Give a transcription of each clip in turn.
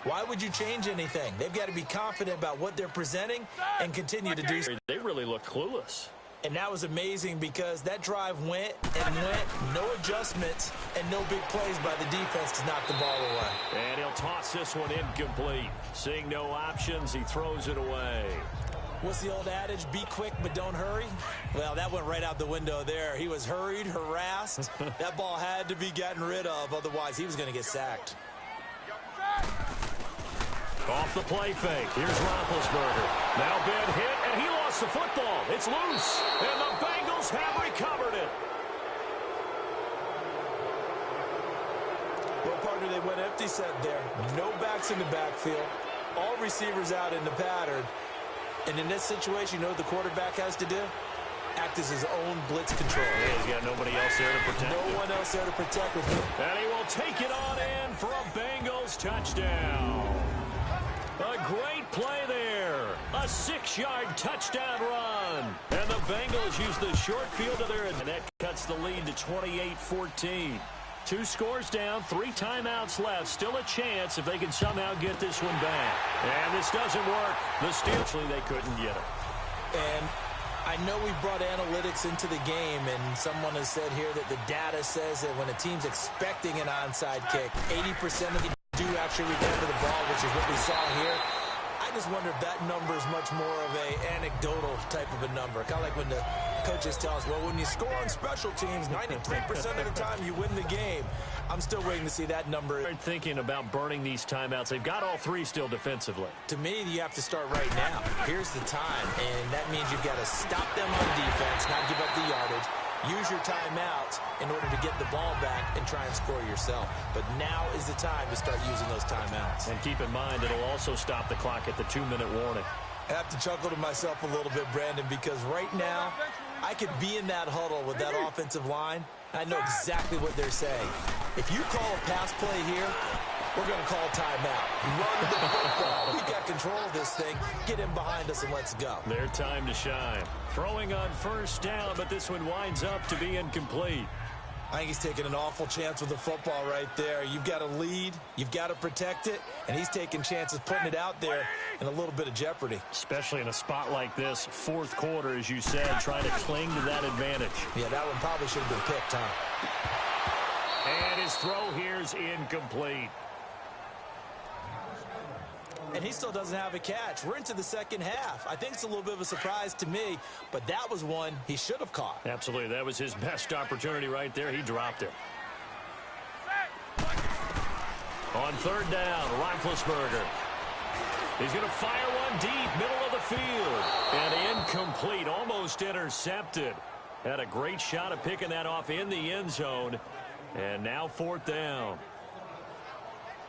Why would you change anything? They've got to be confident about what they're presenting and continue to do so. They really look clueless. And that was amazing because that drive went and went, no adjustments, and no big plays by the defense to knock the ball away. And he'll toss this one incomplete. Seeing no options, he throws it away. What's the old adage? Be quick, but don't hurry? Well, that went right out the window there. He was hurried, harassed. That ball had to be gotten rid of, otherwise he was going to get sacked. Off the play fake. Here's Roethlisberger. Now bad hit, and he lost the football. It's loose, and the Bengals have recovered it. Well, partner, they went empty set there. No backs in the backfield. All receivers out in the pattern. And in this situation, you know what the quarterback has to do? Act as his own blitz control. Yeah, he's got nobody else there to protect him. No one else there to protect with him. And he will take it on in for a Bengals touchdown. A great play there. A 6-yard touchdown run. And the Bengals use the short field of their, and that cuts the lead to 28-14. 2 scores down, 3 timeouts left. Still a chance if they can somehow get this one back. And this doesn't work. The Steelers, they couldn't get it. And I know we brought analytics into the game, and someone has said here that the data says that when a team's expecting an onside kick, 80% of the do actually recover the ball, which is what we saw here. I just wonder if that number is much more of a anecdotal type of a number. Kind of like when the coaches tell us, well, when you score on special teams, 93% of the time you win the game. I'm still waiting to see that number. They're thinking about burning these timeouts. They've got all 3 still defensively. To me, you have to start right now. Here's the time, and that means you've got to stop them on defense, not give up the yardage. Use your timeouts in order to get the ball back and try and score yourself. But now is the time to start using those timeouts. And keep in mind, it'll also stop the clock at the 2-minute warning. I have to chuckle to myself a little bit, Brandon, because right now I could be in that huddle with that offensive line. I know exactly what they're saying. If you call a pass play here, we're going to call a timeout. Run the football. We got control of this thing. Get him behind us and let's go. Their time to shine. Throwing on first down, but this one winds up to be incomplete. I think he's taking an awful chance with the football right there. You've got to lead. You've got to protect it. And he's taking chances putting it out there in a little bit of jeopardy. Especially in a spot like this, 4th quarter, as you said, trying to cling to that advantage. Yeah, that one probably should have been picked, huh? And his throw here's incomplete. And he still doesn't have a catch. We're into the second half. I think it's a little bit of a surprise to me, but that was one he should have caught. Absolutely. That was his best opportunity right there. He dropped it. On 3rd down, Roethlisberger. He's going to fire one deep, middle of the field. And incomplete, almost intercepted. Had a great shot of picking that off in the end zone. And now 4th down.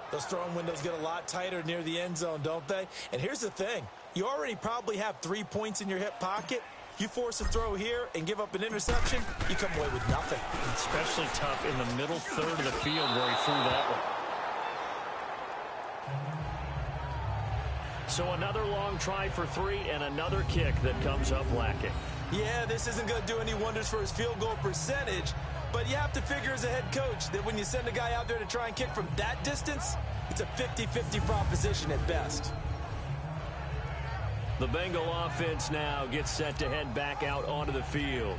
Those throwing windows get a lot tighter near the end zone, don't they? And here's the thing. You already probably have 3 points in your hip pocket. You force a throw here and give up an interception, you come away with nothing. Especially tough in the middle third of the field where he threw that one. So another long try for 3 and another kick that comes up lacking. Yeah, this isn't going to do any wonders for his field goal percentage, but you have to figure as a head coach that when you send a guy out there to try and kick from that distance, it's a 50-50 proposition at best. The Bengal offense now gets set to head back out onto the field.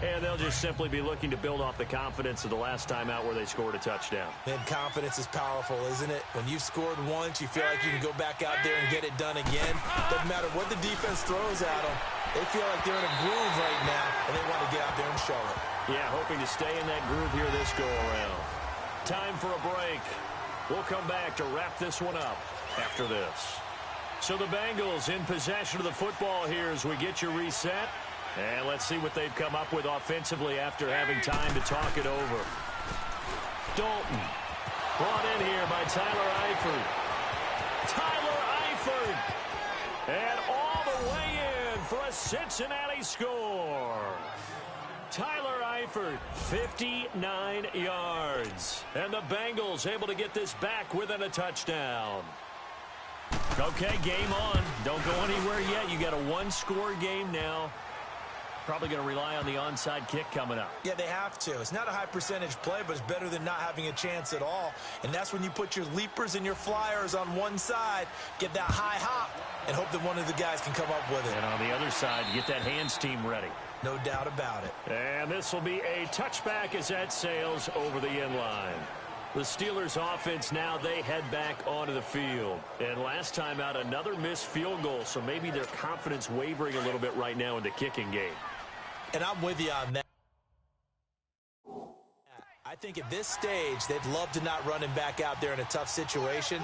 And they'll just simply be looking to build off the confidence of the last time out where they scored a touchdown. And confidence is powerful, isn't it? When you've scored once, you feel like you can go back out there and get it done again. Doesn't matter what the defense throws at them. They feel like they're in a groove right now, and they want to get out there and show it. Yeah, hoping to stay in that groove here this go-around. Time for a break. We'll come back to wrap this one up after this. So the Bengals in possession of the football here as we get your reset. And let's see what they've come up with offensively after having time to talk it over. Dalton. Brought in here by Tyler Eifert. Tyler Eifert. And all the way in for a Cincinnati score. Tyler Eifert, 59 yards. And the Bengals able to get this back within a touchdown. Okay, game on. Don't go anywhere yet. You got a 1-score game now. Probably going to rely on the onside kick coming up. Yeah, they have to. It's not a high percentage play, but it's better than not having a chance at all. And that's when you put your leapers and your flyers on one side, get that high hop, and hope that one of the guys can come up with it. And on the other side, you get that hands team ready. No doubt about it. And this will be a touchback as that sails over the end line. The Steelers offense now, they head back onto the field. And last time out, another missed field goal, so maybe their confidence wavering a little bit right now in the kicking game. And I'm with you on that. I think at this stage, they'd love to not run him back out there in a tough situation.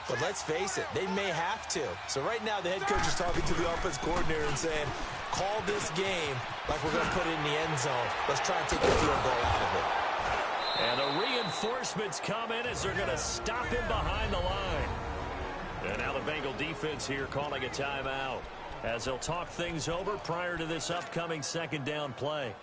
But let's face it, they may have to. So right now, the head coach is talking to the offense coordinator and saying, call this game like we're going to put it in the end zone. Let's try and take the field goal out of it. And the reinforcements come in as they're going to stop him behind the line. And now the Bengal defense here calling a timeout as they'll talk things over prior to this upcoming second down play.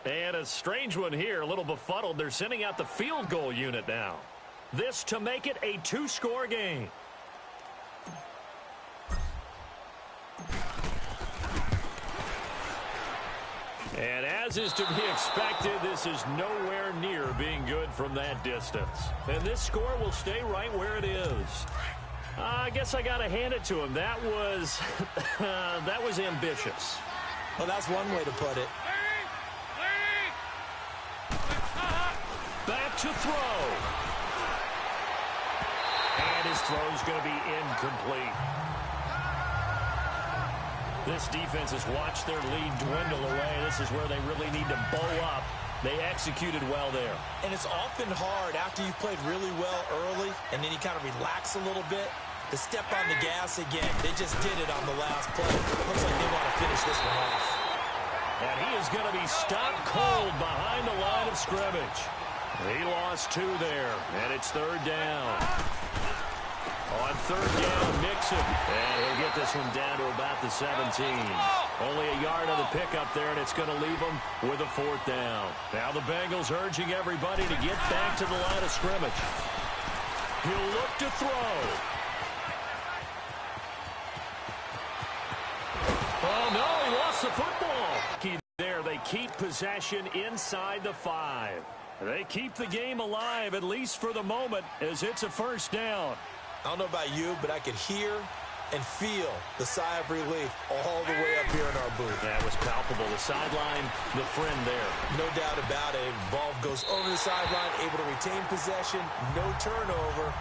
And a strange one here, a little befuddled. They're sending out the field goal unit now. This to make it a two-score game. And as is to be expected, this is nowhere near being good from that distance. And this score will stay right where it is. I guess I got to hand it to him. That was, that was ambitious. Well, that's one way to put it. Back to throw. And his throw is going to be incomplete. This defense has watched their lead dwindle away. This is where they really need to bow up. They executed well there. And it's often hard after you've played really well early and then you kind of relax a little bit to step on the gas again. They just did it on the last play. Looks like they want to finish this one off. And he is going to be stopped cold behind the line of scrimmage. He lost two there, and it's third down. On third down, Nixon. And he'll get this one down to about the 17. Only a yard on the pickup there, and it's going to leave him with a fourth down. Now the Bengals urging everybody to get back to the line of scrimmage. He'll look to throw. Oh, no, he lost the football. There, they keep possession inside the 5. They keep the game alive, at least for the moment, as it's a first down. I don't know about you, but I could hear and feel the sigh of relief all the way up here in our booth. That was palpable. The sideline, the friend there. No doubt about it. Ball goes over the sideline, able to retain possession, no turnover.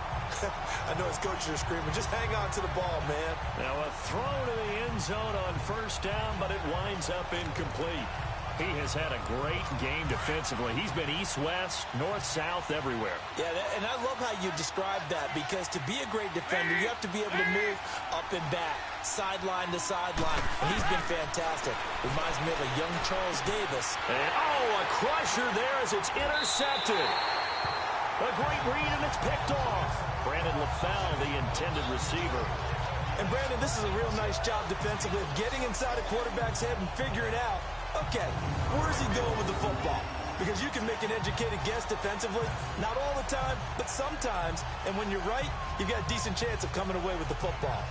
I know his coaches are screaming, just hang on to the ball, man. Now a throw to the end zone on first down, but it winds up incomplete. He has had a great game defensively. He's been east-west, north-south, everywhere. Yeah, and I love how you describe that, because to be a great defender, you have to be able to move up and back, sideline to sideline, and he's been fantastic. Reminds me of a young Charles Davis. And, a crusher there as it's intercepted. A great read, and it's picked off. Brandon LaFell, the intended receiver. And, Brandon, this is a real nice job defensively of getting inside a quarterback's head and figuring out, okay, where's he going with the football? Because you can make an educated guess defensively, not all the time, but sometimes. And when you're right, you've got a decent chance of coming away with the football.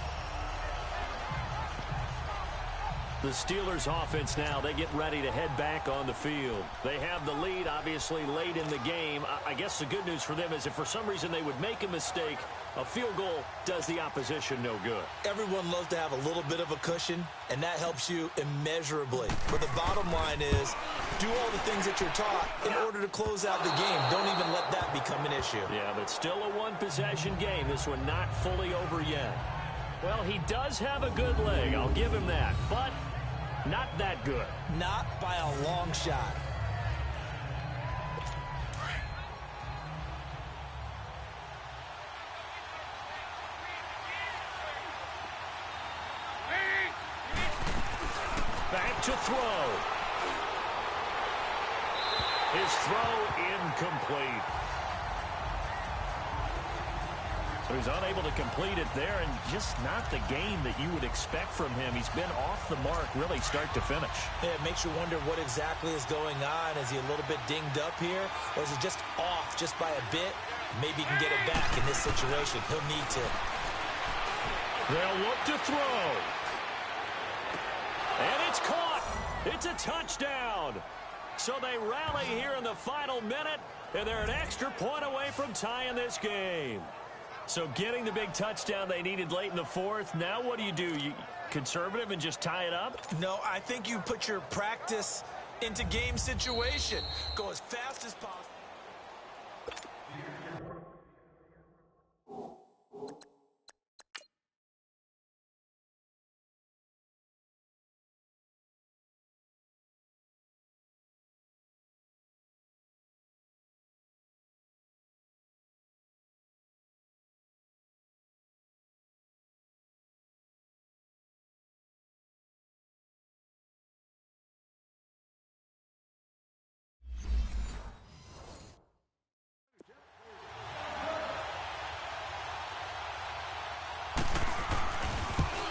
The Steelers offense now, they get ready to head back on the field. They have the lead, obviously, late in the game. I guess the good news for them is if for some reason they would make a mistake, a field goal does the opposition no good. Everyone loves to have a little bit of a cushion, and that helps you immeasurably. But the bottom line is, do all the things that you're taught in order to close out the game. Don't even let that become an issue. Yeah, but still a one-possession game. This one not fully over yet. Well, he does have a good leg. I'll give him that. But not that good. Not by a long shot. Back to throw. His throw incomplete. He's unable to complete it there, and just not the game that you would expect from him. He's been off the mark really start to finish. Yeah, it makes you wonder what exactly is going on. Is he a little bit dinged up here, or is he just off just by a bit? Maybe he can get it back in this situation. He'll need to. They'll look to throw. And it's caught. It's a touchdown. So they rally here in the final minute, and they're an extra point away from tying this game. So getting the big touchdown they needed late in the fourth. Now what do? You conservative and just tie it up? No, I think you put your practice into game situation. Go as fast as possible.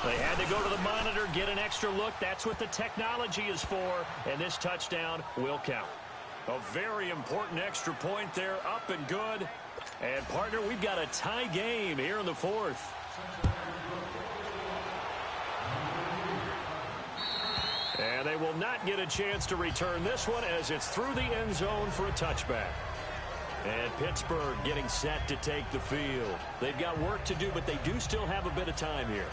They had to go to the monitor, get an extra look. That's what the technology is for, and this touchdown will count. A very important extra point there, up and good. And, partner, we've got a tie game here in the fourth. And they will not get a chance to return this one as it's through the end zone for a touchback. And Pittsburgh getting set to take the field. They've got work to do, but they do still have a bit of time here.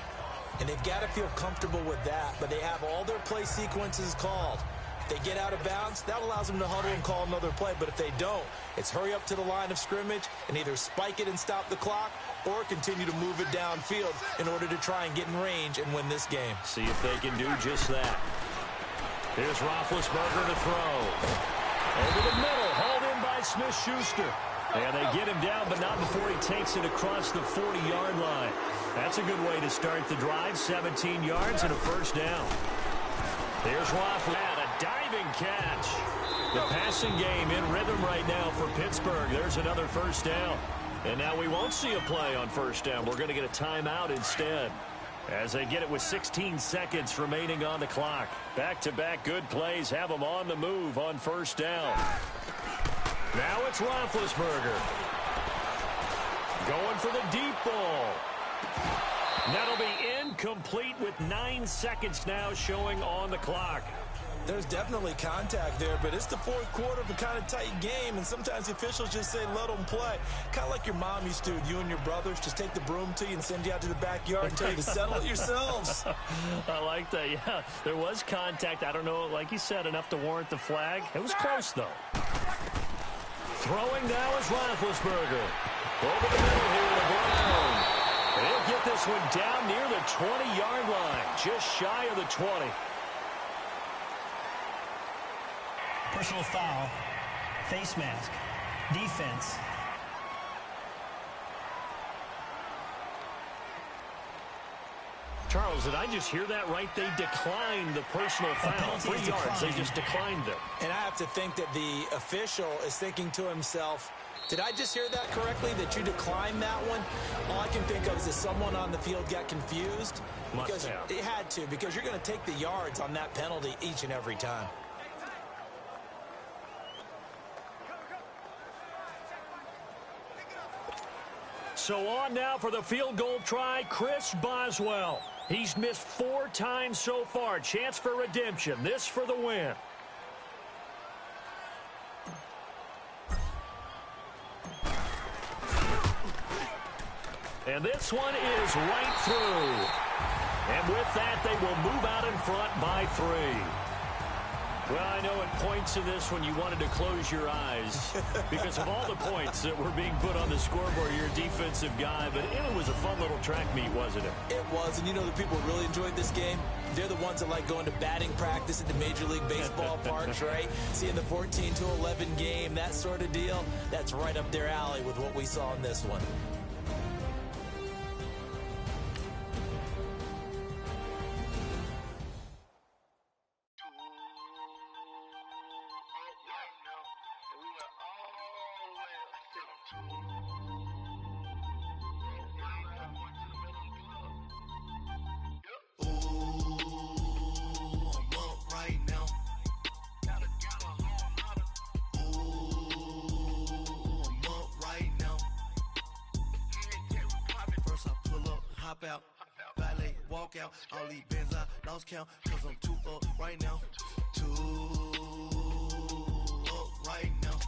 And they've got to feel comfortable with that, but they have all their play sequences called. If they get out of bounds, that allows them to huddle and call another play. But if they don't, it's hurry up to the line of scrimmage and either spike it and stop the clock or continue to move it downfield in order to try and get in range and win this game. See if they can do just that. Here's Roethlisberger to throw. Over the middle, hauled in by Smith-Schuster. And they get him down, but not before he takes it across the 40-yard line. That's a good way to start the drive. 17 yards and a first down. Here's Roethlisberger, a diving catch. The passing game in rhythm right now for Pittsburgh. There's another first down. And now we won't see a play on first down. We're going to get a timeout instead, as they get it with 16 seconds remaining on the clock. Back-to-back good plays have them on the move on first down. Now it's Roethlisberger. Going for the deep ball. That'll be incomplete with 9 seconds now showing on the clock. There's definitely contact there, but it's the fourth quarter of a kind of tight game, and sometimes the officials just say, let them play. Kind of like your mom used to with you and your brothers. Just take the broom to you and send you out to the backyard and tell you to settle it yourselves. I like that, yeah. There was contact. I don't know, like you said, enough to warrant the flag. It was close, though. Throwing now is Roethlisberger. Over the middle here to Brown. They'll get this one down near the 20-yard line, just shy of the 20. Personal foul, face mask, defense. Charles, did I just hear that right? They declined the personal foul. 3 yards, they just declined it. And I have to think that the official is thinking to himself, did I just hear that correctly, that you declined that one? All I can think of is that someone on the field got confused. Because it had to, because you're going to take the yards on that penalty each and every time. So on now for the field goal try, Chris Boswell. He's missed 4 times so far. Chance for redemption. This for the win. And this one is right through. And with that, they will move out in front by 3. Well, I know at points in this when you wanted to close your eyes because of all the points that were being put on the scoreboard. You're a defensive guy, but it was a fun little track meet, wasn't it? It was, and you know the people who really enjoyed this game? They're the ones that like going to batting practice at the Major League Baseball parks, right? Seeing the 14-11 game, that sort of deal, that's right up their alley with what we saw in this one. out. Valet, walk out. All these bands I lost count. Cause I'm too up right now. Too up right now.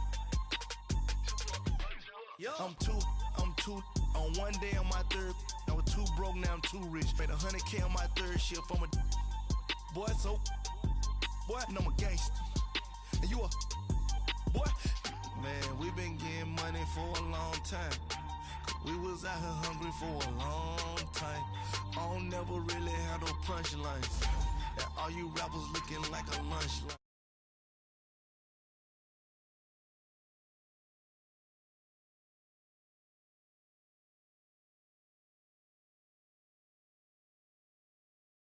I'm too. On one day on my third, I was too broke, now I'm too rich. Made 100K on my third shift. I'm a boy, so boy, and I'm a gangster. And you a boy. Man, we been getting money for a long time. We was out here hungry for a long time. I don't never really have no punchlines. And all you rappers looking like a lunch line.